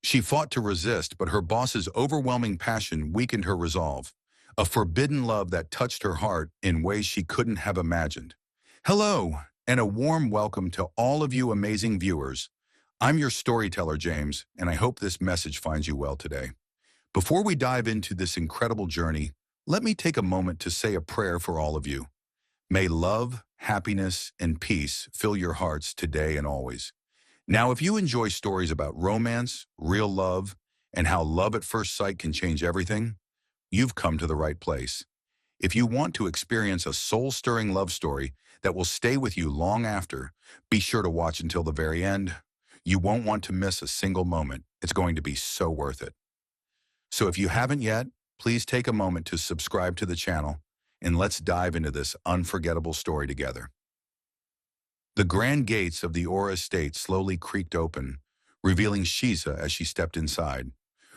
She fought to resist, but her boss's overwhelming passion weakened her resolve, a forbidden love that touched her heart in ways she couldn't have imagined. Hello, and a warm welcome to all of you amazing viewers. I'm your storyteller, James, and I hope this message finds you well today. Before we dive into this incredible journey, let me take a moment to say a prayer for all of you. May love, happiness, and peace fill your hearts today and always. Now, if you enjoy stories about romance, real love, and how love at first sight can change everything, you've come to the right place. If you want to experience a soul-stirring love story that will stay with you long after, be sure to watch until the very end. You won't want to miss a single moment. It's going to be so worth it. So if you haven't yet, please take a moment to subscribe to the channel, and let's dive into this unforgettable story together. The grand gates of the Aura estate slowly creaked open, revealing Shiza as she stepped inside.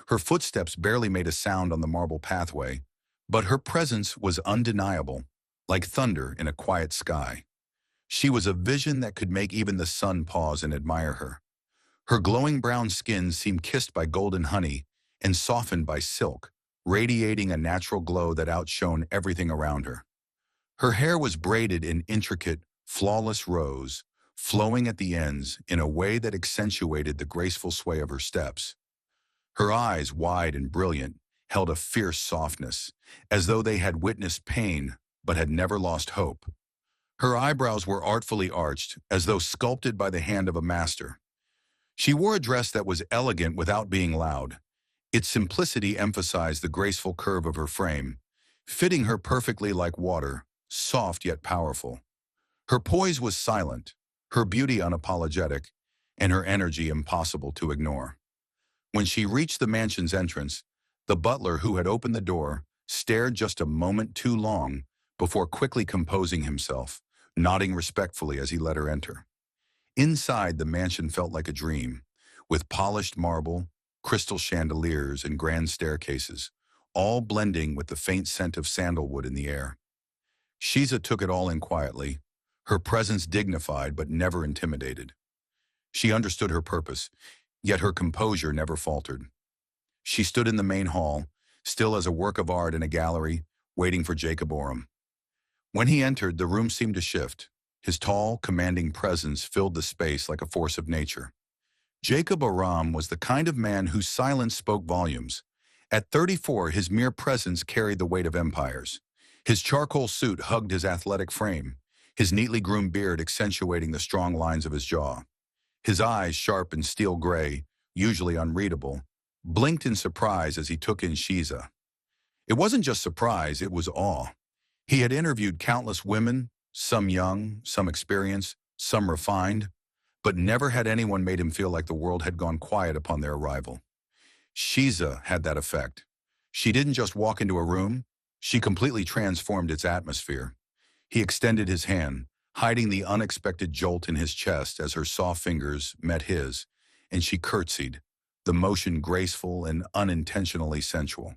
Her footsteps barely made a sound on the marble pathway, but her presence was undeniable, like thunder in a quiet sky. She was a vision that could make even the sun pause and admire her. Her glowing brown skin seemed kissed by golden honey and softened by silk, radiating a natural glow that outshone everything around her. Her hair was braided in intricate, flawless rows, flowing at the ends in a way that accentuated the graceful sway of her steps. Her eyes, wide and brilliant, held a fierce softness, as though they had witnessed pain but had never lost hope. Her eyebrows were artfully arched, as though sculpted by the hand of a master. She wore a dress that was elegant without being loud. Its simplicity emphasized the graceful curve of her frame, fitting her perfectly like water, soft yet powerful. Her poise was silent, her beauty unapologetic, and her energy impossible to ignore. When she reached the mansion's entrance, the butler who had opened the door stared just a moment too long before quickly composing himself, nodding respectfully as he let her enter. Inside, the mansion felt like a dream, with polished marble, crystal chandeliers, and grand staircases, all blending with the faint scent of sandalwood in the air. Shiza took it all in quietly, her presence dignified but never intimidated. She understood her purpose, yet her composure never faltered. She stood in the main hall, still as a work of art in a gallery, waiting for Jacob Oram. When he entered, the room seemed to shift. His tall, commanding presence filled the space like a force of nature. Jacob Oram was the kind of man whose silence spoke volumes. At 34, his mere presence carried the weight of empires. His charcoal suit hugged his athletic frame, his neatly groomed beard accentuating the strong lines of his jaw. His eyes, sharp and steel gray, usually unreadable, blinked in surprise as he took in Shiza. It wasn't just surprise, it was awe. He had interviewed countless women, some young, some experienced, some refined, but never had anyone made him feel like the world had gone quiet upon their arrival. Shiza had that effect. She didn't just walk into a room, she completely transformed its atmosphere. He extended his hand, hiding the unexpected jolt in his chest as her soft fingers met his, and she curtsied, the motion graceful and unintentionally sensual.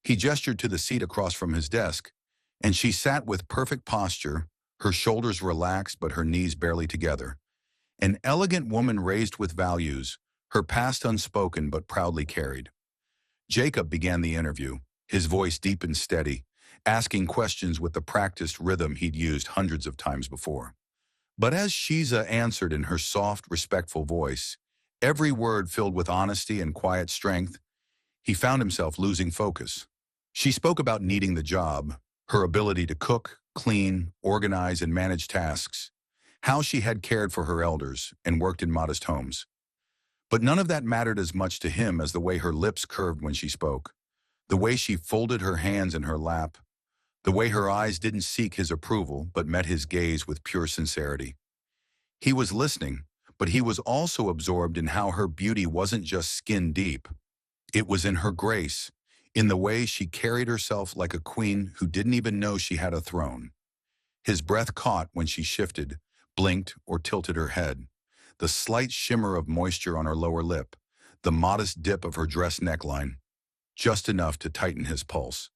He gestured to the seat across from his desk, and she sat with perfect posture, her shoulders relaxed but her knees barely together. An elegant woman raised with values, her past unspoken but proudly carried. Jacob began the interview, his voice deep and steady, asking questions with the practiced rhythm he'd used hundreds of times before. But as Shiza answered in her soft, respectful voice, every word filled with honesty and quiet strength, he found himself losing focus. She spoke about needing the job, her ability to cook, clean, organize, and manage tasks, how she had cared for her elders and worked in modest homes. But none of that mattered as much to him as the way her lips curved when she spoke, the way she folded her hands in her lap, the way her eyes didn't seek his approval but met his gaze with pure sincerity. He was listening, but he was also absorbed in how her beauty wasn't just skin deep. It was in her grace, in the way she carried herself like a queen who didn't even know she had a throne. His breath caught when she shifted, blinked, or tilted her head, the slight shimmer of moisture on her lower lip, the modest dip of her dress neckline, just enough to tighten his pulse.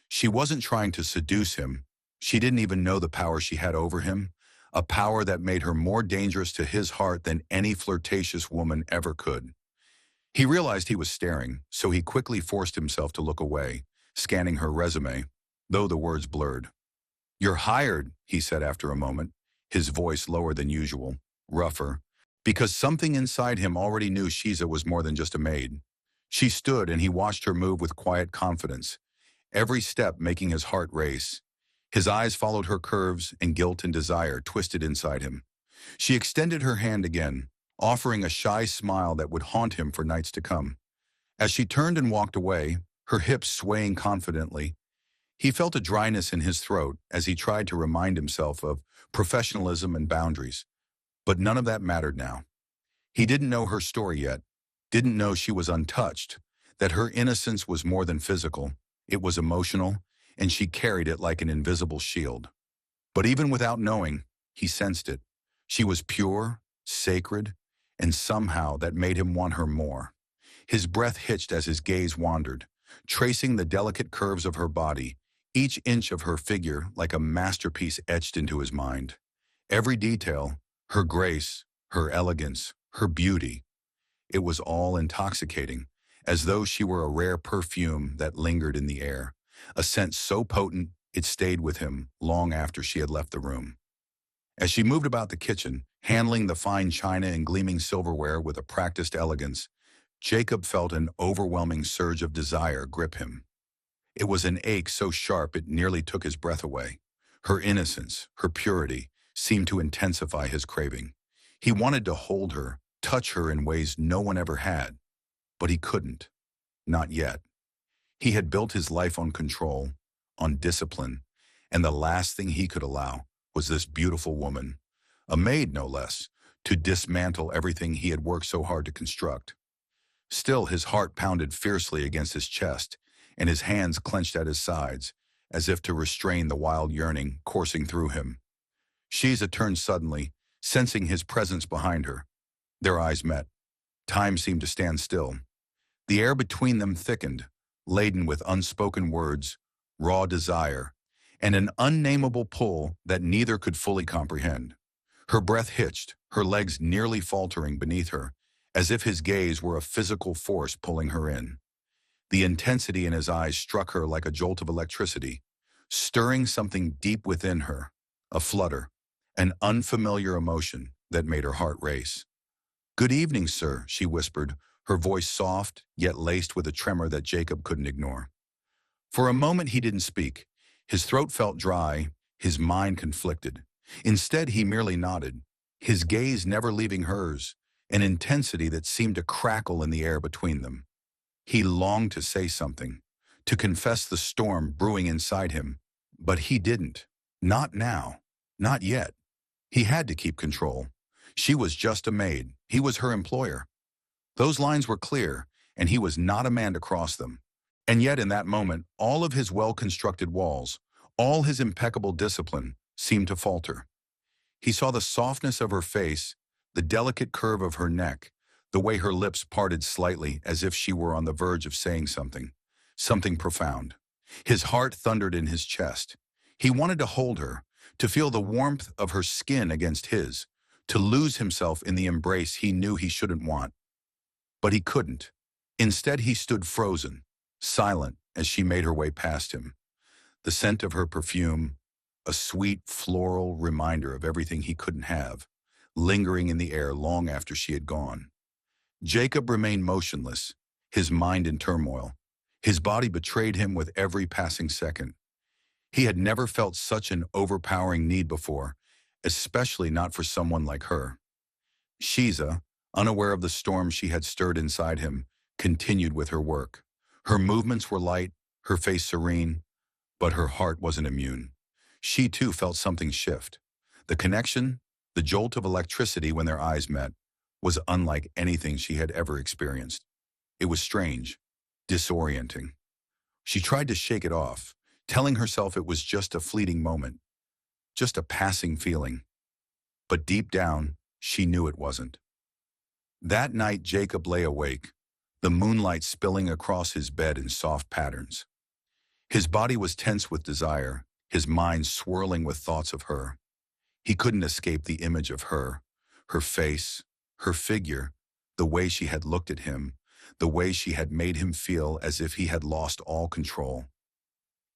She wasn't trying to seduce him. She didn't even know the power she had over him, a power that made her more dangerous to his heart than any flirtatious woman ever could. He realized he was staring, so he quickly forced himself to look away, scanning her resume, though the words blurred. "You're hired," he said after a moment, his voice lower than usual, rougher, because something inside him already knew Shiza was more than just a maid. She stood and he watched her move with quiet confidence, every step making his heart race. His eyes followed her curves, and guilt and desire twisted inside him. She extended her hand again, offering a shy smile that would haunt him for nights to come. As she turned and walked away, her hips swaying confidently, he felt a dryness in his throat as he tried to remind himself of professionalism and boundaries. But none of that mattered now. He didn't know her story yet, didn't know she was untouched, that her innocence was more than physical, it was emotional, and she carried it like an invisible shield. But even without knowing, he sensed it. She was pure, sacred, and somehow that made him want her more. His breath hitched as his gaze wandered, tracing the delicate curves of her body, each inch of her figure like a masterpiece etched into his mind. Every detail, her grace, her elegance, her beauty, it was all intoxicating, as though she were a rare perfume that lingered in the air, a scent so potent it stayed with him long after she had left the room. As she moved about the kitchen, handling the fine china and gleaming silverware with a practiced elegance, Jacob felt an overwhelming surge of desire grip him. It was an ache so sharp it nearly took his breath away. Her innocence, her purity, seemed to intensify his craving. He wanted to hold her, touch her in ways no one ever had, but he couldn't. Not yet. He had built his life on control, on discipline, and the last thing he could allow was this beautiful woman, a maid no less, to dismantle everything he had worked so hard to construct. Still, his heart pounded fiercely against his chest, and his hands clenched at his sides, as if to restrain the wild yearning coursing through him. Shiza turned suddenly, sensing his presence behind her. Their eyes met. Time seemed to stand still. The air between them thickened, laden with unspoken words, raw desire, and an unnameable pull that neither could fully comprehend. Her breath hitched, her legs nearly faltering beneath her, as if his gaze were a physical force pulling her in. The intensity in his eyes struck her like a jolt of electricity, stirring something deep within her, a flutter, an unfamiliar emotion that made her heart race. "Good evening, sir," she whispered, her voice soft, yet laced with a tremor that Jacob couldn't ignore. For a moment he didn't speak. His throat felt dry, his mind conflicted. Instead, he merely nodded, his gaze never leaving hers, an intensity that seemed to crackle in the air between them. He longed to say something, to confess the storm brewing inside him, but he didn't. Not now. Not yet. He had to keep control. She was just a maid. He was her employer. Those lines were clear, and he was not a man to cross them. And yet in that moment, all of his well-constructed walls, all his impeccable discipline, seemed to falter. He saw the softness of her face, the delicate curve of her neck, the way her lips parted slightly as if she were on the verge of saying something, something profound. His heart thundered in his chest. He wanted to hold her, to feel the warmth of her skin against his, to lose himself in the embrace he knew he shouldn't want. But he couldn't. Instead, he stood frozen, silent as she made her way past him. The scent of her perfume, a sweet floral reminder of everything he couldn't have, lingering in the air long after she had gone. Jacob remained motionless, his mind in turmoil. His body betrayed him with every passing second. He had never felt such an overpowering need before, especially not for someone like her. Shiza, unaware of the storm she had stirred inside him, continued with her work. Her movements were light, her face serene, but her heart wasn't immune. She too felt something shift. The connection, the jolt of electricity when their eyes met, was unlike anything she had ever experienced. It was strange, disorienting. She tried to shake it off, telling herself it was just a fleeting moment, just a passing feeling. But deep down, she knew it wasn't. That night, Jacob lay awake, the moonlight spilling across his bed in soft patterns. His body was tense with desire, his mind swirling with thoughts of her. He couldn't escape the image of her, her face, her figure, the way she had looked at him, the way she had made him feel as if he had lost all control.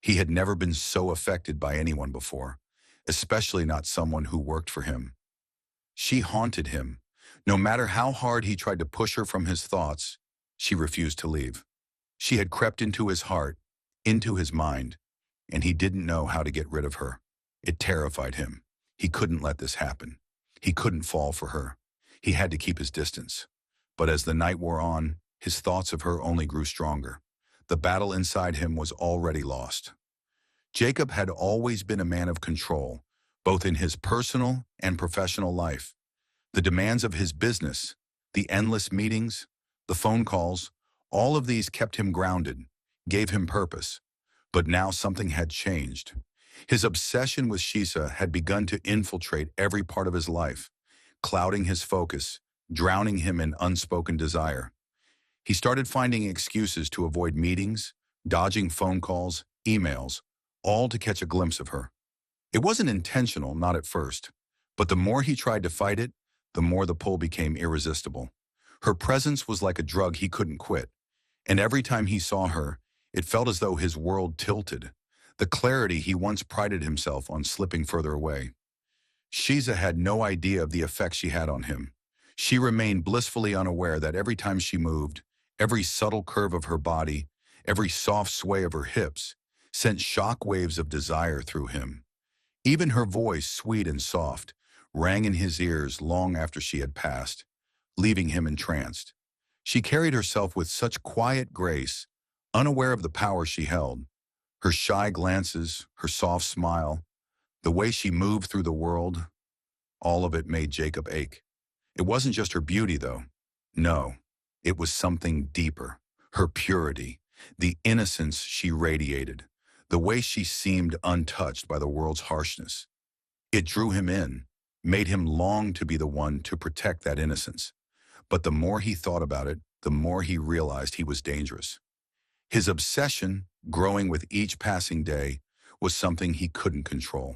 He had never been so affected by anyone before, especially not someone who worked for him. She haunted him. No matter how hard he tried to push her from his thoughts, she refused to leave. She had crept into his heart, into his mind, and he didn't know how to get rid of her. It terrified him. He couldn't let this happen. He couldn't fall for her. He had to keep his distance. But as the night wore on, his thoughts of her only grew stronger. The battle inside him was already lost. Jacob had always been a man of control, both in his personal and professional life. The demands of his business, the endless meetings, the phone calls, all of these kept him grounded, gave him purpose. But now something had changed. His obsession with Shisa had begun to infiltrate every part of his life, clouding his focus, drowning him in unspoken desire. He started finding excuses to avoid meetings, dodging phone calls, emails, all to catch a glimpse of her. It wasn't intentional, not at first, but the more he tried to fight it, the more the pull became irresistible. Her presence was like a drug he couldn't quit, and every time he saw her, it felt as though his world tilted. The clarity he once prided himself on slipping further away. Shiza had no idea of the effect she had on him. She remained blissfully unaware that every time she moved, every subtle curve of her body, every soft sway of her hips, sent shock waves of desire through him. Even her voice, sweet and soft, rang in his ears long after she had passed, leaving him entranced. She carried herself with such quiet grace, unaware of the power she held. Her shy glances, her soft smile, the way she moved through the world, all of it made Jacob ache. It wasn't just her beauty, though. No, it was something deeper. Her purity, the innocence she radiated, the way she seemed untouched by the world's harshness. It drew him in, made him long to be the one to protect that innocence. But the more he thought about it, the more he realized he was dangerous. His obsession, growing with each passing day, was something he couldn't control.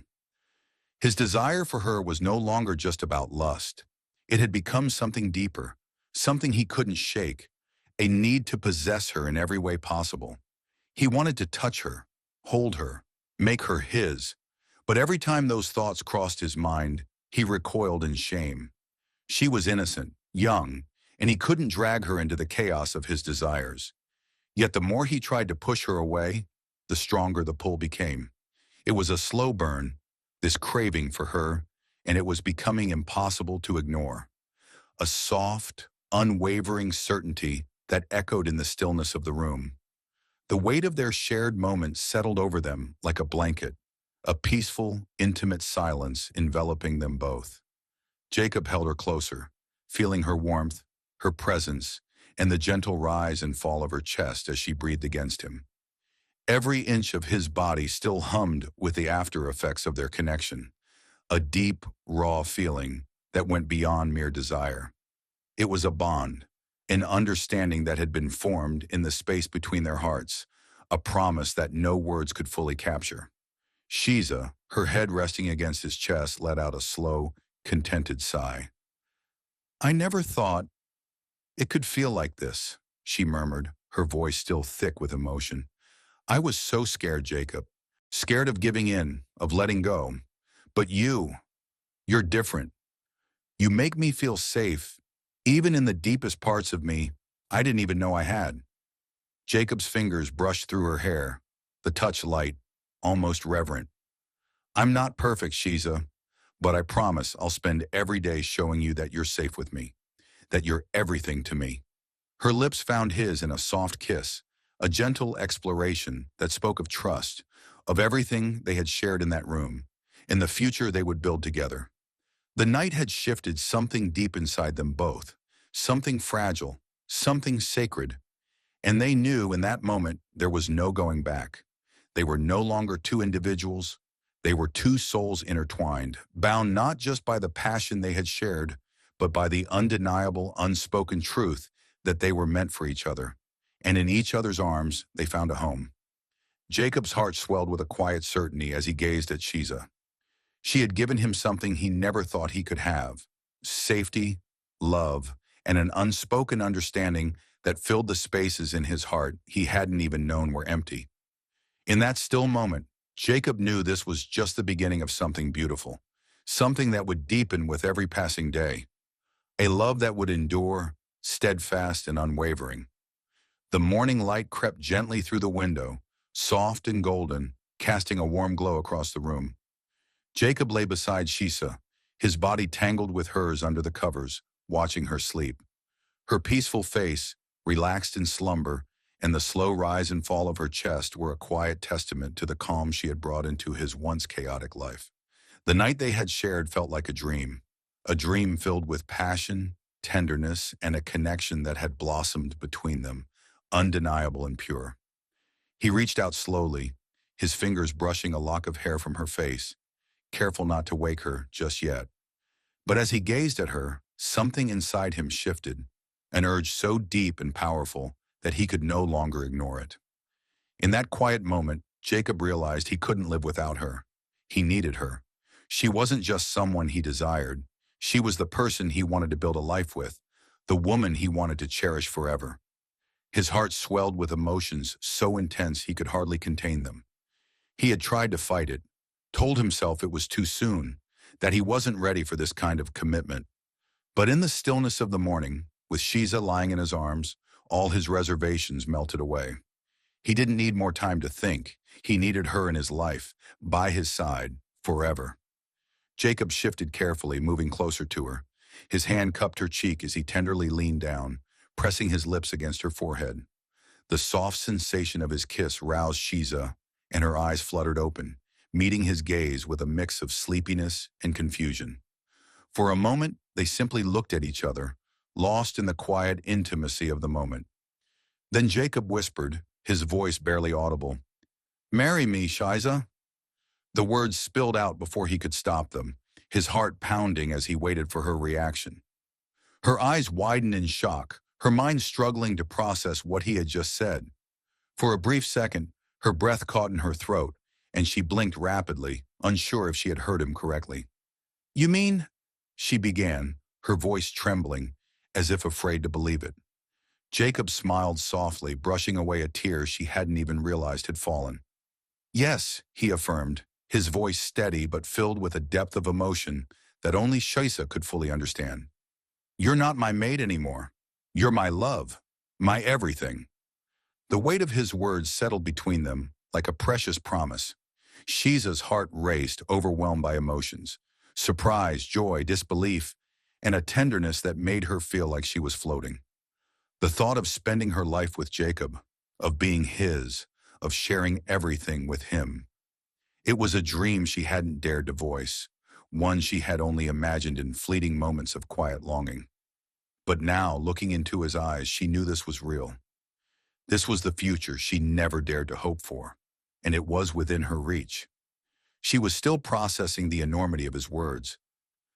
His desire for her was no longer just about lust. It had become something deeper, something he couldn't shake, a need to possess her in every way possible. He wanted to touch her, hold her, make her his. But every time those thoughts crossed his mind, he recoiled in shame. She was innocent, young, and he couldn't drag her into the chaos of his desires. Yet the more he tried to push her away, the stronger the pull became. It was a slow burn, this craving for her, and it was becoming impossible to ignore. A soft, unwavering certainty that echoed in the stillness of the room. The weight of their shared moments settled over them like a blanket, a peaceful, intimate silence enveloping them both. Jacob held her closer, feeling her warmth, her presence, and the gentle rise and fall of her chest as she breathed against him. Every inch of his body still hummed with the after effects of their connection, a deep, raw feeling that went beyond mere desire. It was a bond, an understanding that had been formed in the space between their hearts, a promise that no words could fully capture. Shiza, her head resting against his chest, let out a slow, contented sigh. "I never thought it could feel like this," she murmured, her voice still thick with emotion. "I was so scared, Jacob. Scared of giving in, of letting go. But you're different. You make me feel safe, even in the deepest parts of me I didn't even know I had." Jacob's fingers brushed through her hair, the touch light, almost reverent. "I'm not perfect, Shiza, but I promise I'll spend every day showing you that you're safe with me, that you're everything to me." Her lips found his in a soft kiss, a gentle exploration that spoke of trust, of everything they had shared in that room, in the future they would build together. The night had shifted something deep inside them both, something fragile, something sacred, and they knew in that moment there was no going back. They were no longer two individuals. They were two souls intertwined, bound not just by the passion they had shared, but by the undeniable, unspoken truth that they were meant for each other. And in each other's arms, they found a home. Jacob's heart swelled with a quiet certainty as he gazed at Shiza. She had given him something he never thought he could have: safety, love, and an unspoken understanding that filled the spaces in his heart he hadn't even known were empty. In that still moment, Jacob knew this was just the beginning of something beautiful, something that would deepen with every passing day, a love that would endure, steadfast and unwavering. The morning light crept gently through the window, soft and golden, casting a warm glow across the room. Jacob lay beside Shisa, his body tangled with hers under the covers, watching her sleep. Her peaceful face, relaxed in slumber, and the slow rise and fall of her chest were a quiet testament to the calm she had brought into his once chaotic life. The night they had shared felt like a dream filled with passion, tenderness, and a connection that had blossomed between them, undeniable and pure. He reached out slowly, his fingers brushing a lock of hair from her face, careful not to wake her just yet. But as he gazed at her, something inside him shifted, an urge so deep and powerful that he could no longer ignore it. In that quiet moment, Jacob realized he couldn't live without her. He needed her. She wasn't just someone he desired. She was the person he wanted to build a life with, the woman he wanted to cherish forever. His heart swelled with emotions so intense he could hardly contain them. He had tried to fight it, told himself it was too soon, that he wasn't ready for this kind of commitment. But in the stillness of the morning, with Shiza lying in his arms, all his reservations melted away. He didn't need more time to think. He needed her in his life, by his side, forever. Jacob shifted carefully, moving closer to her. His hand cupped her cheek as he tenderly leaned down, pressing his lips against her forehead. The soft sensation of his kiss roused Shiza, and her eyes fluttered open, meeting his gaze with a mix of sleepiness and confusion. For a moment, they simply looked at each other, lost in the quiet intimacy of the moment. Then Jacob whispered, his voice barely audible, "Marry me, Shiza." The words spilled out before he could stop them, his heart pounding as he waited for her reaction. Her eyes widened in shock, her mind struggling to process what he had just said. For a brief second, her breath caught in her throat, and she blinked rapidly, unsure if she had heard him correctly. "You mean?" she began, her voice trembling, as if afraid to believe it. Jacob smiled softly, brushing away a tear she hadn't even realized had fallen. "Yes," he affirmed, his voice steady but filled with a depth of emotion that only Shaisa could fully understand. "You're not my maid anymore. You're my love, my everything." The weight of his words settled between them like a precious promise. Shiza's heart raced, overwhelmed by emotions, surprise, joy, disbelief, and a tenderness that made her feel like she was floating. The thought of spending her life with Jacob, of being his, of sharing everything with him. It was a dream she hadn't dared to voice, one she had only imagined in fleeting moments of quiet longing. But now, looking into his eyes, she knew this was real. This was the future she never dared to hope for, and it was within her reach. She was still processing the enormity of his words,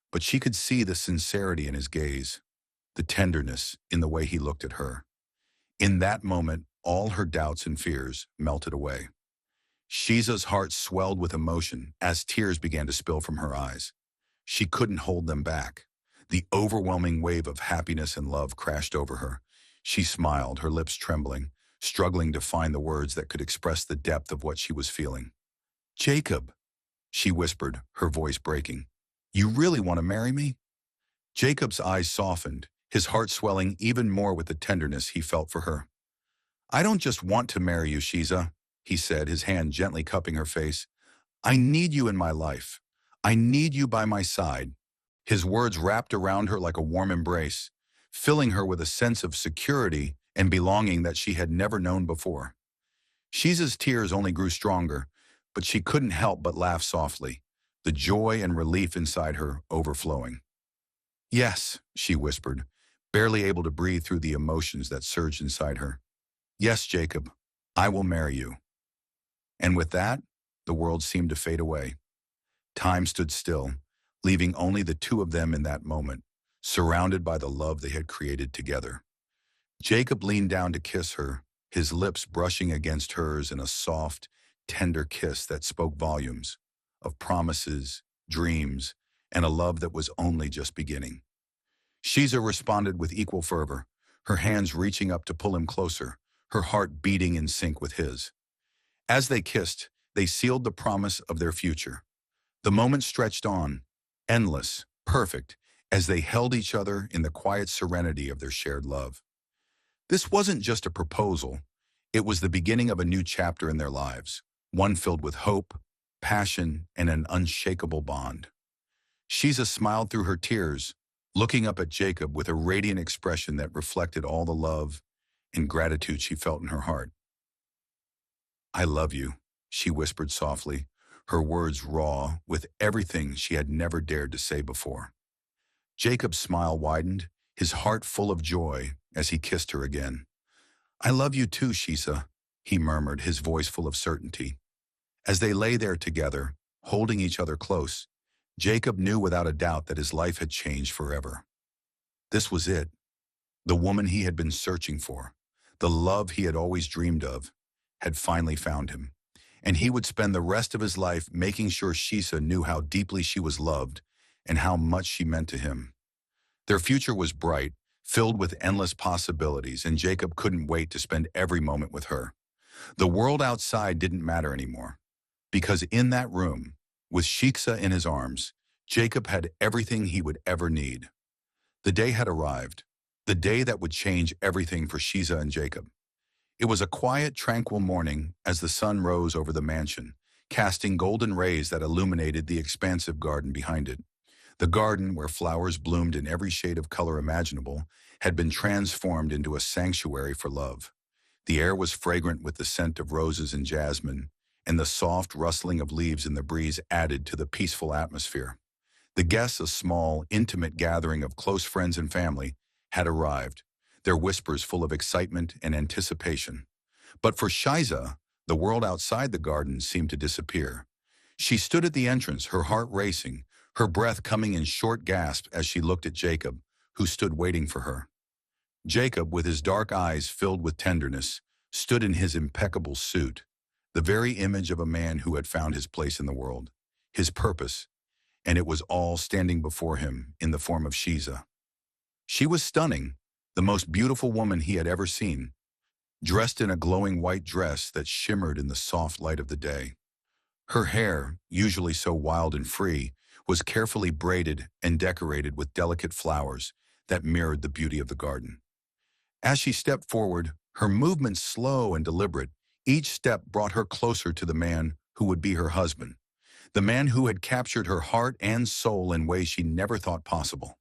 but she could see the sincerity in his gaze, the tenderness in the way he looked at her. In that moment, all her doubts and fears melted away. Shiza's heart swelled with emotion as tears began to spill from her eyes. She couldn't hold them back. The overwhelming wave of happiness and love crashed over her. She smiled, her lips trembling, struggling to find the words that could express the depth of what she was feeling. "Jacob," she whispered, her voice breaking, "you really want to marry me?" Jacob's eyes softened, his heart swelling even more with the tenderness he felt for her. "I don't just want to marry you, Shiza," he said, his hand gently cupping her face. "I need you in my life. I need you by my side." His words wrapped around her like a warm embrace, filling her with a sense of security and belonging that she had never known before. Shiza's tears only grew stronger, but she couldn't help but laugh softly, the joy and relief inside her overflowing. "Yes," she whispered, barely able to breathe through the emotions that surged inside her. "Yes, Jacob, I will marry you." And with that, the world seemed to fade away. Time stood still, leaving only the two of them in that moment, surrounded by the love they had created together. Jacob leaned down to kiss her, his lips brushing against hers in a soft, tender kiss that spoke volumes of promises, dreams, and a love that was only just beginning. Shiza responded with equal fervor, her hands reaching up to pull him closer, her heart beating in sync with his. As they kissed, they sealed the promise of their future. The moment stretched on, endless, perfect, as they held each other in the quiet serenity of their shared love. This wasn't just a proposal, it was the beginning of a new chapter in their lives, one filled with hope, passion, and an unshakable bond. Shiza smiled through her tears, looking up at Jacob with a radiant expression that reflected all the love and gratitude she felt in her heart. "I love you," she whispered softly, her words raw with everything she had never dared to say before. Jacob's smile widened, his heart full of joy as he kissed her again. "I love you too, Shiza," he murmured, his voice full of certainty. As they lay there together, holding each other close, Jacob knew without a doubt that his life had changed forever. This was it, the woman he had been searching for, the love he had always dreamed of, had finally found him, and he would spend the rest of his life making sure Shisa knew how deeply she was loved and how much she meant to him. Their future was bright, filled with endless possibilities, and Jacob couldn't wait to spend every moment with her. The world outside didn't matter anymore, because in that room, with Shiksa in his arms, Jacob had everything he would ever need. The day had arrived, the day that would change everything for Shiza and Jacob. It was a quiet, tranquil morning as the sun rose over the mansion, casting golden rays that illuminated the expansive garden behind it. The garden, where flowers bloomed in every shade of color imaginable, had been transformed into a sanctuary for love. The air was fragrant with the scent of roses and jasmine, and the soft rustling of leaves in the breeze added to the peaceful atmosphere. The guests, a small, intimate gathering of close friends and family, had arrived, their whispers full of excitement and anticipation. But for Shiza, the world outside the garden seemed to disappear. She stood at the entrance, her heart racing, her breath coming in short gasps as she looked at Jacob, who stood waiting for her. Jacob, with his dark eyes filled with tenderness, stood in his impeccable suit, the very image of a man who had found his place in the world, his purpose, and it was all standing before him in the form of Shiza. She was stunning, the most beautiful woman he had ever seen, dressed in a glowing white dress that shimmered in the soft light of the day. Her hair, usually so wild and free, was carefully braided and decorated with delicate flowers that mirrored the beauty of the garden. As she stepped forward, her movements slow and deliberate, each step brought her closer to the man who would be her husband, the man who had captured her heart and soul in ways she never thought possible.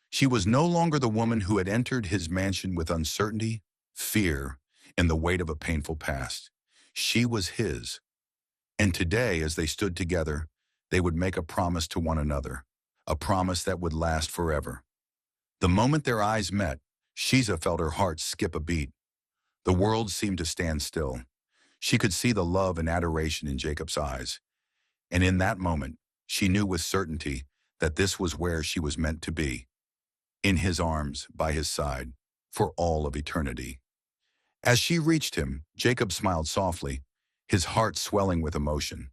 She was no longer the woman who had entered his mansion with uncertainty, fear, and the weight of a painful past. She was his. And today, as they stood together, they would make a promise to one another, a promise that would last forever. The moment their eyes met, Shiza felt her heart skip a beat. The world seemed to stand still. She could see the love and adoration in Jacob's eyes. And in that moment, she knew with certainty that this was where she was meant to be, in his arms, by his side, for all of eternity. As she reached him, Jacob smiled softly, his heart swelling with emotion.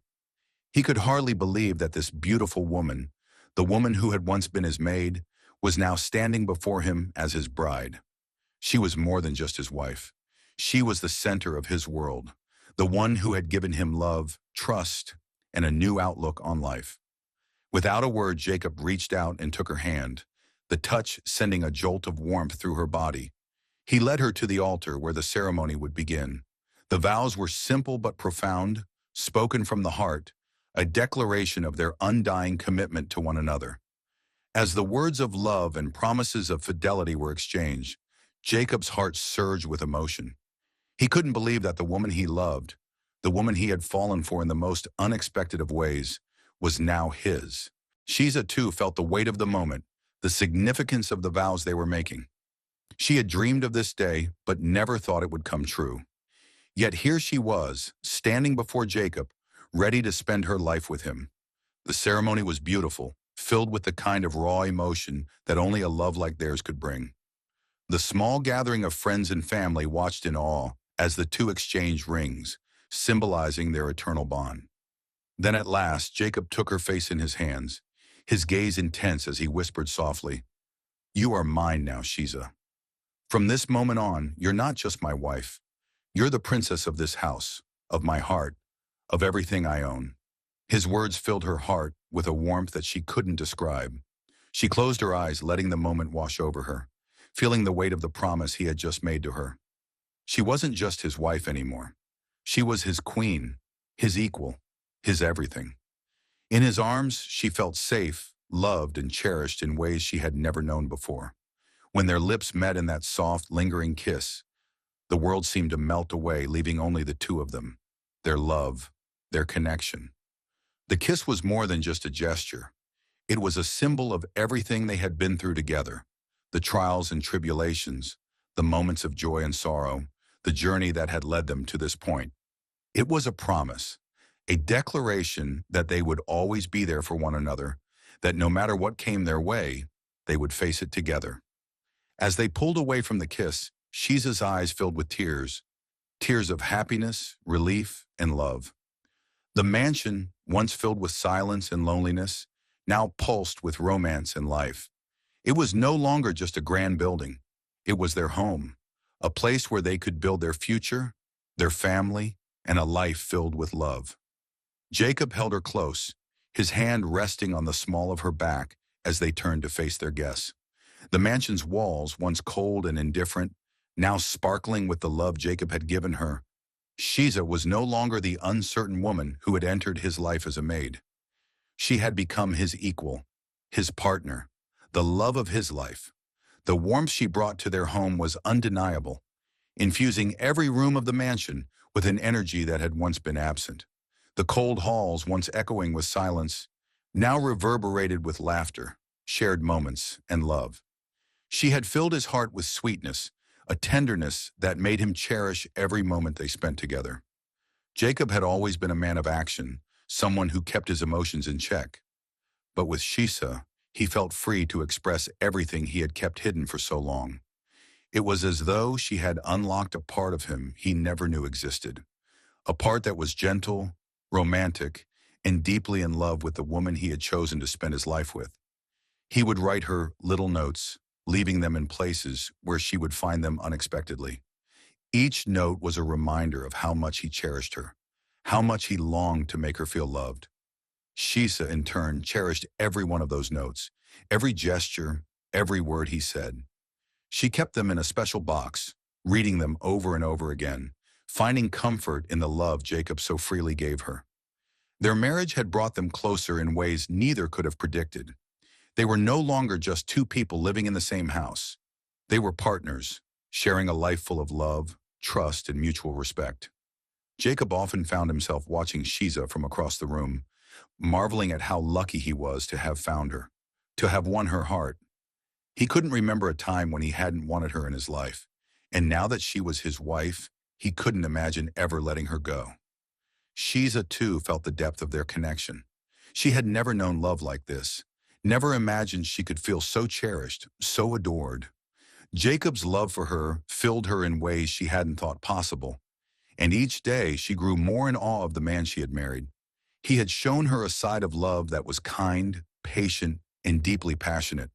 He could hardly believe that this beautiful woman, the woman who had once been his maid, was now standing before him as his bride. She was more than just his wife. She was the center of his world, the one who had given him love, trust, and a new outlook on life. Without a word, Jacob reached out and took her hand, the touch sending a jolt of warmth through her body. He led her to the altar where the ceremony would begin. The vows were simple but profound, spoken from the heart, a declaration of their undying commitment to one another. As the words of love and promises of fidelity were exchanged, Jacob's heart surged with emotion. He couldn't believe that the woman he loved, the woman he had fallen for in the most unexpected of ways, was now his. Shiza too felt the weight of the moment, the significance of the vows they were making. She had dreamed of this day, but never thought it would come true. Yet here she was, standing before Jacob, ready to spend her life with him. The ceremony was beautiful, filled with the kind of raw emotion that only a love like theirs could bring. The small gathering of friends and family watched in awe as the two exchanged rings, symbolizing their eternal bond. Then at last, Jacob took her face in his hands, his gaze intense as he whispered softly, "You are mine now, Shiza. From this moment on, you're not just my wife. You're the princess of this house, of my heart, of everything I own." His words filled her heart with a warmth that she couldn't describe. She closed her eyes, letting the moment wash over her, feeling the weight of the promise he had just made to her. She wasn't just his wife anymore. She was his queen, his equal, his everything. In his arms, she felt safe, loved, and cherished in ways she had never known before. When their lips met in that soft, lingering kiss, the world seemed to melt away, leaving only the two of them, their love, their connection. The kiss was more than just a gesture. It was a symbol of everything they had been through together, the trials and tribulations, the moments of joy and sorrow, the journey that had led them to this point. It was a promise, a declaration that they would always be there for one another, that no matter what came their way, they would face it together. As they pulled away from the kiss, Shiza's eyes filled with tears, tears of happiness, relief, and love. The mansion, once filled with silence and loneliness, now pulsed with romance and life. It was no longer just a grand building. It was their home, a place where they could build their future, their family, and a life filled with love. Jacob held her close, his hand resting on the small of her back as they turned to face their guests. The mansion's walls, once cold and indifferent, now sparkling with the love Jacob had given her. Shiza was no longer the uncertain woman who had entered his life as a maid. She had become his equal, his partner, the love of his life. The warmth she brought to their home was undeniable, infusing every room of the mansion with an energy that had once been absent. The cold halls, once echoing with silence, now reverberated with laughter, shared moments, and love. She had filled his heart with sweetness, a tenderness that made him cherish every moment they spent together. Jacob had always been a man of action, someone who kept his emotions in check. But with Shisa, he felt free to express everything he had kept hidden for so long. It was as though she had unlocked a part of him he never knew existed, a part that was gentle, romantic, and deeply in love with the woman he had chosen to spend his life with. He would write her little notes, leaving them in places where she would find them unexpectedly. Each note was a reminder of how much he cherished her, how much he longed to make her feel loved. Shisa, in turn, cherished every one of those notes, every gesture, every word he said. She kept them in a special box, reading them over and over again, finding comfort in the love Jacob so freely gave her. Their marriage had brought them closer in ways neither could have predicted. They were no longer just two people living in the same house. They were partners, sharing a life full of love, trust, and mutual respect. Jacob often found himself watching Shiza from across the room, marveling at how lucky he was to have found her, to have won her heart. He couldn't remember a time when he hadn't wanted her in his life, and now that she was his wife, he couldn't imagine ever letting her go. Shiza, too, felt the depth of their connection. She had never known love like this, never imagined she could feel so cherished, so adored. Jacob's love for her filled her in ways she hadn't thought possible, and each day she grew more in awe of the man she had married. He had shown her a side of love that was kind, patient, and deeply passionate,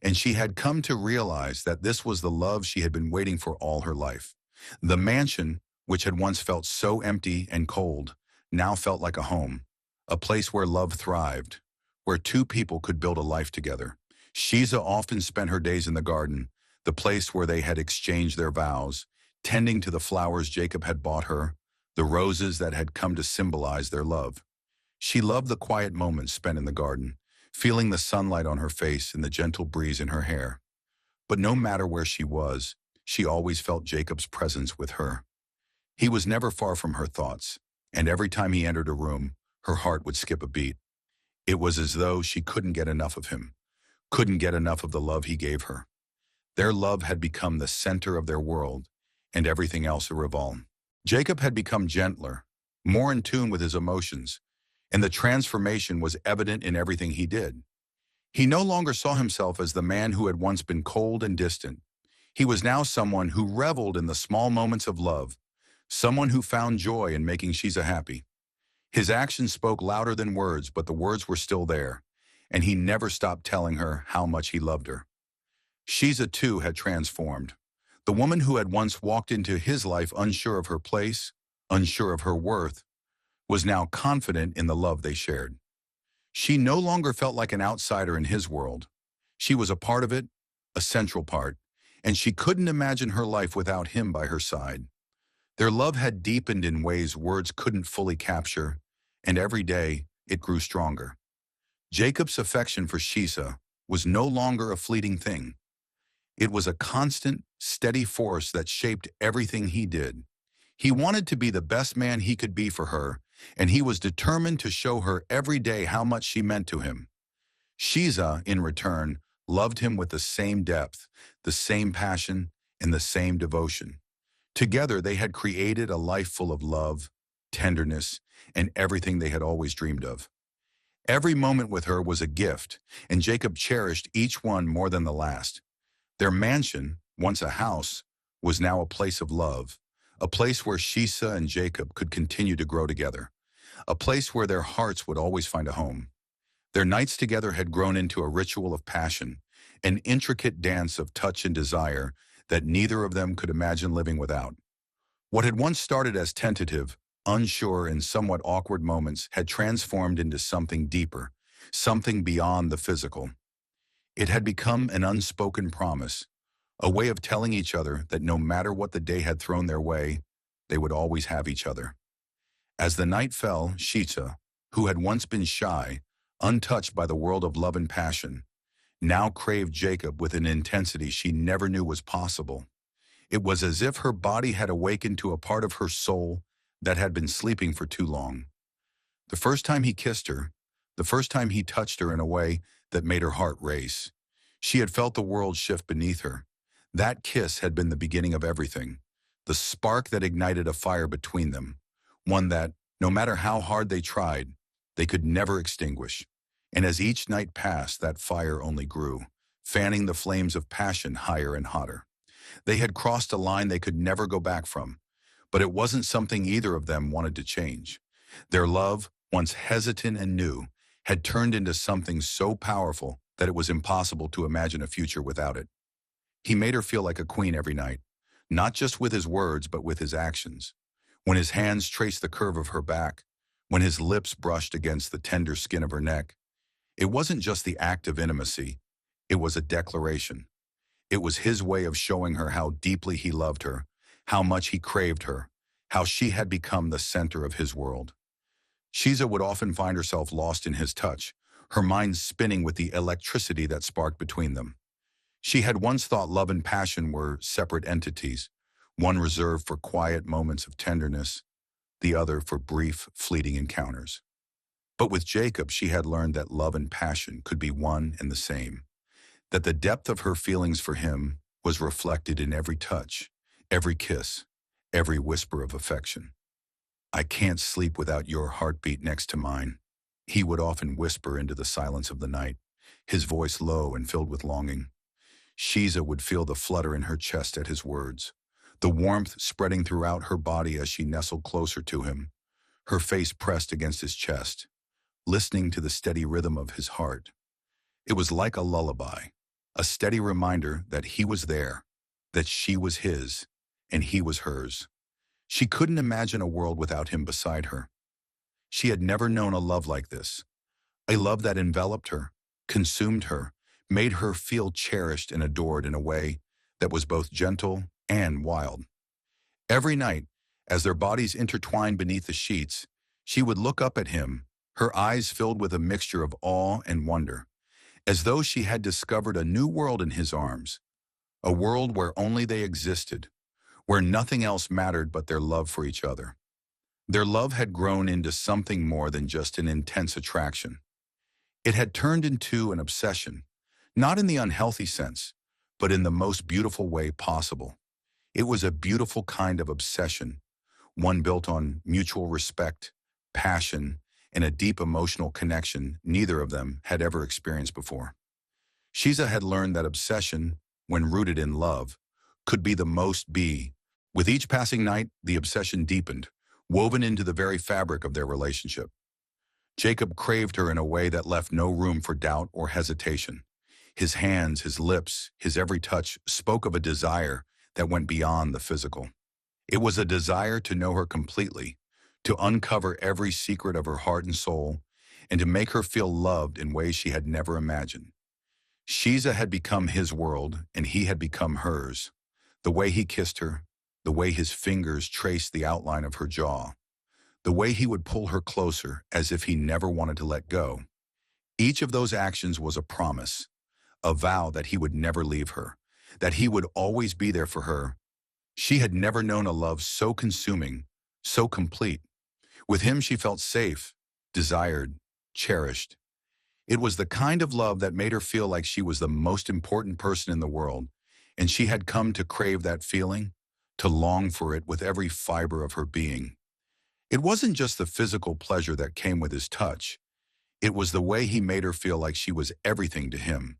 and she had come to realize that this was the love she had been waiting for all her life. The mansion, which had once felt so empty and cold, now felt like a home, a place where love thrived, where two people could build a life together. Shiza often spent her days in the garden, the place where they had exchanged their vows, tending to the flowers Jacob had bought her, the roses that had come to symbolize their love. She loved the quiet moments spent in the garden, feeling the sunlight on her face and the gentle breeze in her hair. But no matter where she was, she always felt Jacob's presence with her. He was never far from her thoughts, and every time he entered a room, her heart would skip a beat. It was as though she couldn't get enough of him, couldn't get enough of the love he gave her. Their love had become the center of their world, and everything else a revolve. Jacob had become gentler, more in tune with his emotions, and the transformation was evident in everything he did. He no longer saw himself as the man who had once been cold and distant. He was now someone who reveled in the small moments of love, someone who found joy in making Shiza happy. His actions spoke louder than words, but the words were still there, and he never stopped telling her how much he loved her. Shiza, too, had transformed. The woman who had once walked into his life unsure of her place, unsure of her worth, was now confident in the love they shared. She no longer felt like an outsider in his world. She was a part of it, a central part, and she couldn't imagine her life without him by her side. Their love had deepened in ways words couldn't fully capture, and every day it grew stronger. Jacob's affection for Shisa was no longer a fleeting thing. It was a constant, steady force that shaped everything he did. He wanted to be the best man he could be for her, and he was determined to show her every day how much she meant to him. Shiza, in return, loved him with the same depth, the same passion, and the same devotion. Together, they had created a life full of love, tenderness, and everything they had always dreamed of. Every moment with her was a gift, and Jacob cherished each one more than the last. Their mansion, once a house, was now a place of love, a place where Shisa and Jacob could continue to grow together, a place where their hearts would always find a home. Their nights together had grown into a ritual of passion, an intricate dance of touch and desire that neither of them could imagine living without. What had once started as tentative, unsure, and somewhat awkward moments had transformed into something deeper, something beyond the physical. It had become an unspoken promise, a way of telling each other that no matter what the day had thrown their way, they would always have each other. As the night fell, Shita, who had once been shy, untouched by the world of love and passion, now craved Jacob with an intensity she never knew was possible. It was as if her body had awakened to a part of her soul that had been sleeping for too long. The first time he kissed her, the first time he touched her in a way that made her heart race, she had felt the world shift beneath her. That kiss had been the beginning of everything, the spark that ignited a fire between them, one that, no matter how hard they tried, they could never extinguish. And as each night passed, that fire only grew, fanning the flames of passion higher and hotter. They had crossed a line they could never go back from, but it wasn't something either of them wanted to change. Their love, once hesitant and new, had turned into something so powerful that it was impossible to imagine a future without it. He made her feel like a queen every night, not just with his words but with his actions. When his hands traced the curve of her back, when his lips brushed against the tender skin of her neck, it wasn't just the act of intimacy, it was a declaration. It was his way of showing her how deeply he loved her, how much he craved her, how she had become the center of his world. Shiza would often find herself lost in his touch, her mind spinning with the electricity that sparked between them. She had once thought love and passion were separate entities, one reserved for quiet moments of tenderness, the other for brief, fleeting encounters. But with Jacob, she had learned that love and passion could be one and the same, that the depth of her feelings for him was reflected in every touch, every kiss, every whisper of affection. "I can't sleep without your heartbeat next to mine," he would often whisper into the silence of the night, his voice low and filled with longing. Shiza would feel the flutter in her chest at his words, the warmth spreading throughout her body as she nestled closer to him, her face pressed against his chest, listening to the steady rhythm of his heart. It was like a lullaby, a steady reminder that he was there, that she was his, and he was hers. She couldn't imagine a world without him beside her. She had never known a love like this, a love that enveloped her, consumed her, made her feel cherished and adored in a way that was both gentle and wild. Every night, as their bodies intertwined beneath the sheets, she would look up at him, her eyes filled with a mixture of awe and wonder, as though she had discovered a new world in his arms, a world where only they existed, where nothing else mattered but their love for each other. Their love had grown into something more than just an intense attraction. It had turned into an obsession, not in the unhealthy sense, but in the most beautiful way possible. It was a beautiful kind of obsession, one built on mutual respect, passion, and a deep emotional connection neither of them had ever experienced before. Shiza had learned that obsession, when rooted in love, could be the most be. With each passing night, the obsession deepened, woven into the very fabric of their relationship. Jacob craved her in a way that left no room for doubt or hesitation. His hands, his lips, his every touch spoke of a desire that went beyond the physical. It was a desire to know her completely, to uncover every secret of her heart and soul, and to make her feel loved in ways she had never imagined. Shiza had become his world, and he had become hers. The way he kissed her, the way his fingers traced the outline of her jaw, the way he would pull her closer as if he never wanted to let go. Each of those actions was a promise, a vow that he would never leave her, that he would always be there for her. She had never known a love so consuming, so complete. With him she felt safe, desired, cherished. It was the kind of love that made her feel like she was the most important person in the world, and she had come to crave that feeling, to long for it with every fiber of her being. It wasn't just the physical pleasure that came with his touch. It was the way he made her feel like she was everything to him,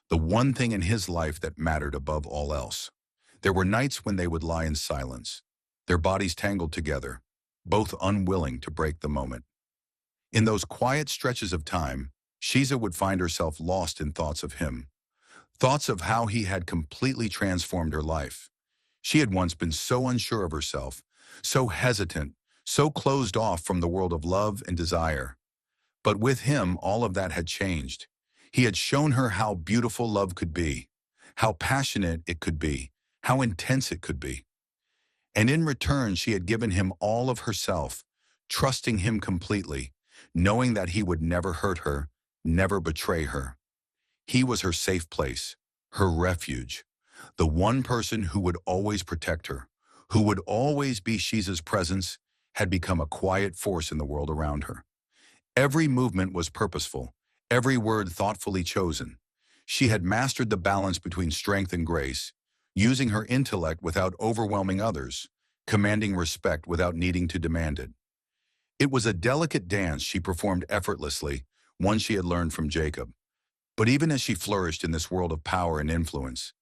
the one thing in his life that mattered above all else. There were nights when they would lie in silence, their bodies tangled together, both unwilling to break the moment. In those quiet stretches of time, Shiza would find herself lost in thoughts of him, thoughts of how he had completely transformed her life. She had once been so unsure of herself, so hesitant, so closed off from the world of love and desire. But with him, all of that had changed. He had shown her how beautiful love could be, how passionate it could be, how intense it could be. And in return, she had given him all of herself, trusting him completely, knowing that he would never hurt her, never betray her. He was her safe place, her refuge, the one person who would always protect her, who would always be. Shiza's presence had become a quiet force in the world around her. Every movement was purposeful, every word thoughtfully chosen. She had mastered the balance between strength and grace, using her intellect without overwhelming others, commanding respect without needing to demand it. It was a delicate dance she performed effortlessly, one she had learned from Jacob. But even as she flourished in this world of power and influence,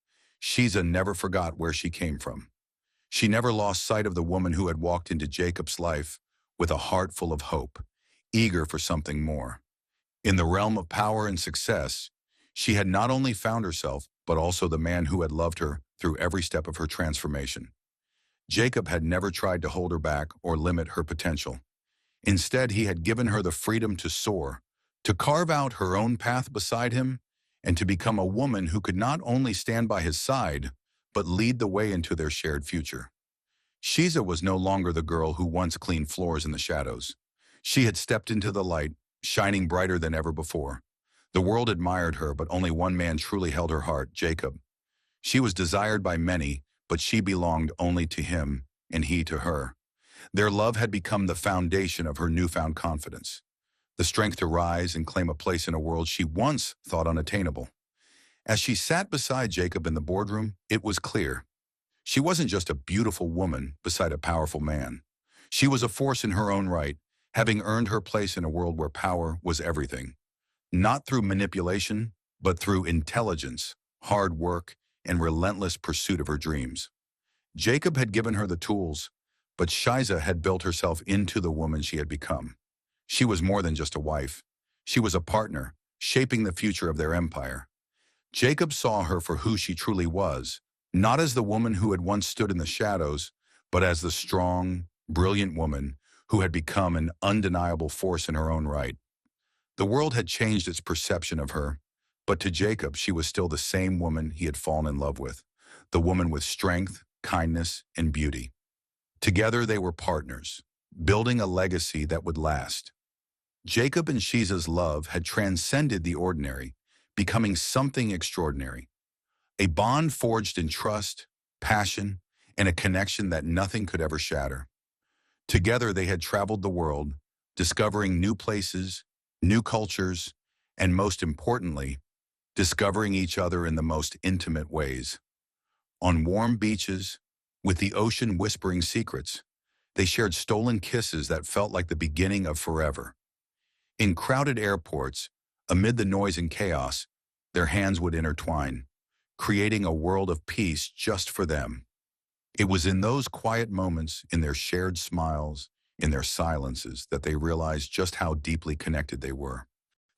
Shiza never forgot where she came from. She never lost sight of the woman who had walked into Jacob's life with a heart full of hope, eager for something more. In the realm of power and success, she had not only found herself, but also the man who had loved her through every step of her transformation. Jacob had never tried to hold her back or limit her potential. Instead, he had given her the freedom to soar, to carve out her own path beside him, and to become a woman who could not only stand by his side, but lead the way into their shared future. Shiza was no longer the girl who once cleaned floors in the shadows. She had stepped into the light, shining brighter than ever before. The world admired her, but only one man truly held her heart, Jacob. She was desired by many, but she belonged only to him, and he to her. Their love had become the foundation of her newfound confidence, the strength to rise and claim a place in a world she once thought unattainable. As she sat beside Jacob in the boardroom, it was clear. She wasn't just a beautiful woman beside a powerful man. She was a force in her own right, having earned her place in a world where power was everything. Not through manipulation, but through intelligence, hard work, and relentless pursuit of her dreams. Jacob had given her the tools, but Shiza had built herself into the woman she had become. She was more than just a wife. She was a partner, shaping the future of their empire. Jacob saw her for who she truly was, not as the woman who had once stood in the shadows, but as the strong, brilliant woman who had become an undeniable force in her own right. The world had changed its perception of her, but to Jacob she was still the same woman he had fallen in love with, the woman with strength, kindness, and beauty. Together they were partners, building a legacy that would last. Jacob and Shiza's love had transcended the ordinary, becoming something extraordinary. A bond forged in trust, passion, and a connection that nothing could ever shatter. Together they had traveled the world, discovering new places, new cultures, and most importantly, discovering each other in the most intimate ways. On warm beaches, with the ocean whispering secrets, they shared stolen kisses that felt like the beginning of forever. In crowded airports, amid the noise and chaos, their hands would intertwine, creating a world of peace just for them. It was in those quiet moments, in their shared smiles, in their silences, that they realized just how deeply connected they were.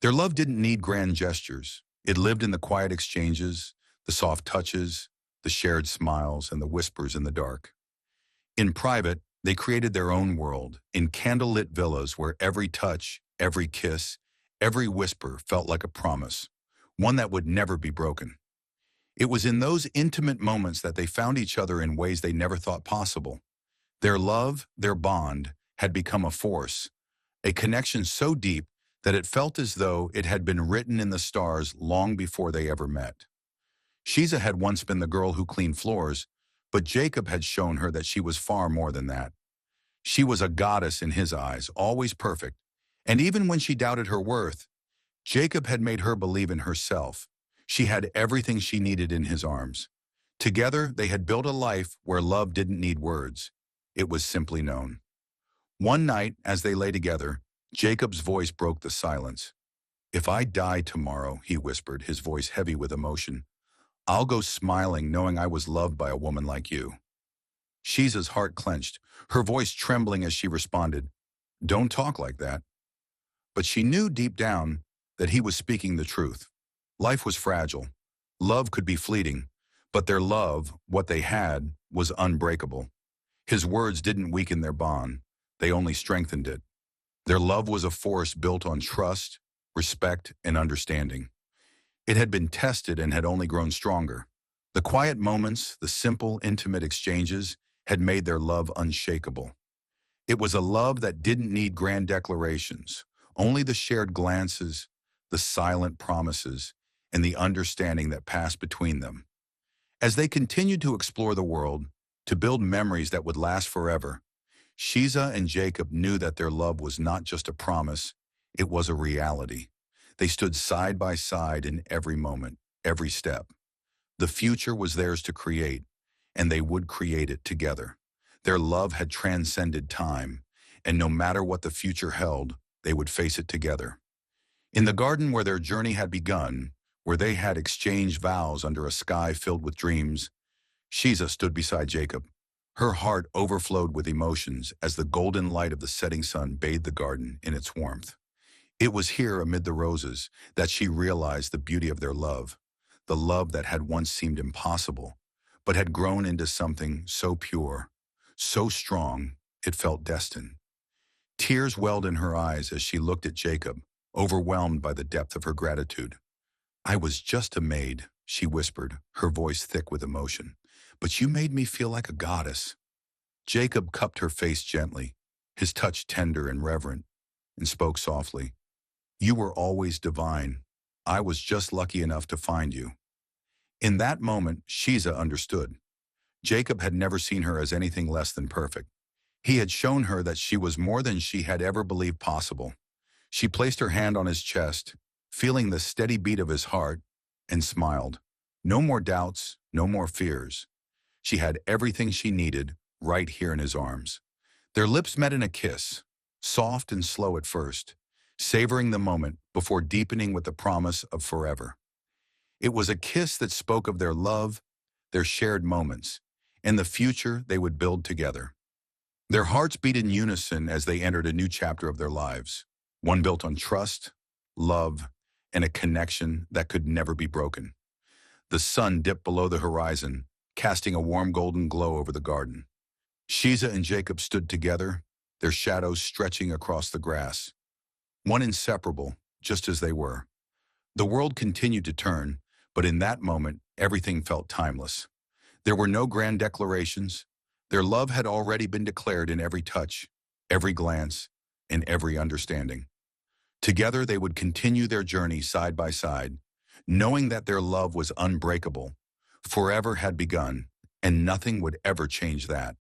Their love didn't need grand gestures. It lived in the quiet exchanges, the soft touches, the shared smiles and the whispers in the dark. In private, they created their own world, in candlelit villas where every touch, every kiss, every whisper felt like a promise, one that would never be broken. It was in those intimate moments that they found each other in ways they never thought possible. Their love, their bond, had become a force, a connection so deep that it felt as though it had been written in the stars long before they ever met. Shiza had once been the girl who cleaned floors, but Jacob had shown her that she was far more than that. She was a goddess in his eyes, always perfect, and even when she doubted her worth, Jacob had made her believe in herself. She had everything she needed in his arms. Together, they had built a life where love didn't need words. It was simply known. One night, as they lay together, Jacob's voice broke the silence. "If I die tomorrow," he whispered, his voice heavy with emotion, "I'll go smiling knowing I was loved by a woman like you." Shiza's heart clenched, her voice trembling as she responded, "Don't talk like that." But she knew deep down that he was speaking the truth. Life was fragile. Love could be fleeting, but their love, what they had, was unbreakable. His words didn't weaken their bond. They only strengthened it. Their love was a force built on trust, respect, and understanding. It had been tested and had only grown stronger. The quiet moments, the simple, intimate exchanges, had made their love unshakable. It was a love that didn't need grand declarations, only the shared glances, the silent promises, and the understanding that passed between them. As they continued to explore the world, to build memories that would last forever, Shiza and Jacob knew that their love was not just a promise, it was a reality. They stood side by side in every moment, every step. The future was theirs to create, and they would create it together. Their love had transcended time, and no matter what the future held, they would face it together. In the garden where their journey had begun, where they had exchanged vows under a sky filled with dreams, Shiza stood beside Jacob. Her heart overflowed with emotions as the golden light of the setting sun bathed the garden in its warmth. It was here amid the roses that she realized the beauty of their love, the love that had once seemed impossible, but had grown into something so pure, so strong, it felt destined. Tears welled in her eyes as she looked at Jacob, overwhelmed by the depth of her gratitude. "I was just a maid," she whispered, her voice thick with emotion, "but you made me feel like a goddess." Jacob cupped her face gently, his touch tender and reverent, and spoke softly. "You were always divine. I was just lucky enough to find you." In that moment, Shiza understood. Jacob had never seen her as anything less than perfect. He had shown her that she was more than she had ever believed possible. She placed her hand on his chest, feeling the steady beat of his heart, and smiled. No more doubts, no more fears. She had everything she needed right here in his arms. Their lips met in a kiss, soft and slow at first, savoring the moment before deepening with the promise of forever. It was a kiss that spoke of their love, their shared moments, and the future they would build together. Their hearts beat in unison as they entered a new chapter of their lives, one built on trust, love, and a connection that could never be broken. The sun dipped below the horizon, casting a warm golden glow over the garden. Shiza and Jacob stood together, their shadows stretching across the grass. One inseparable, just as they were. The world continued to turn, but in that moment, everything felt timeless. There were no grand declarations. Their love had already been declared in every touch, every glance, and every understanding. Together, they would continue their journey side by side, knowing that their love was unbreakable, forever had begun, and nothing would ever change that.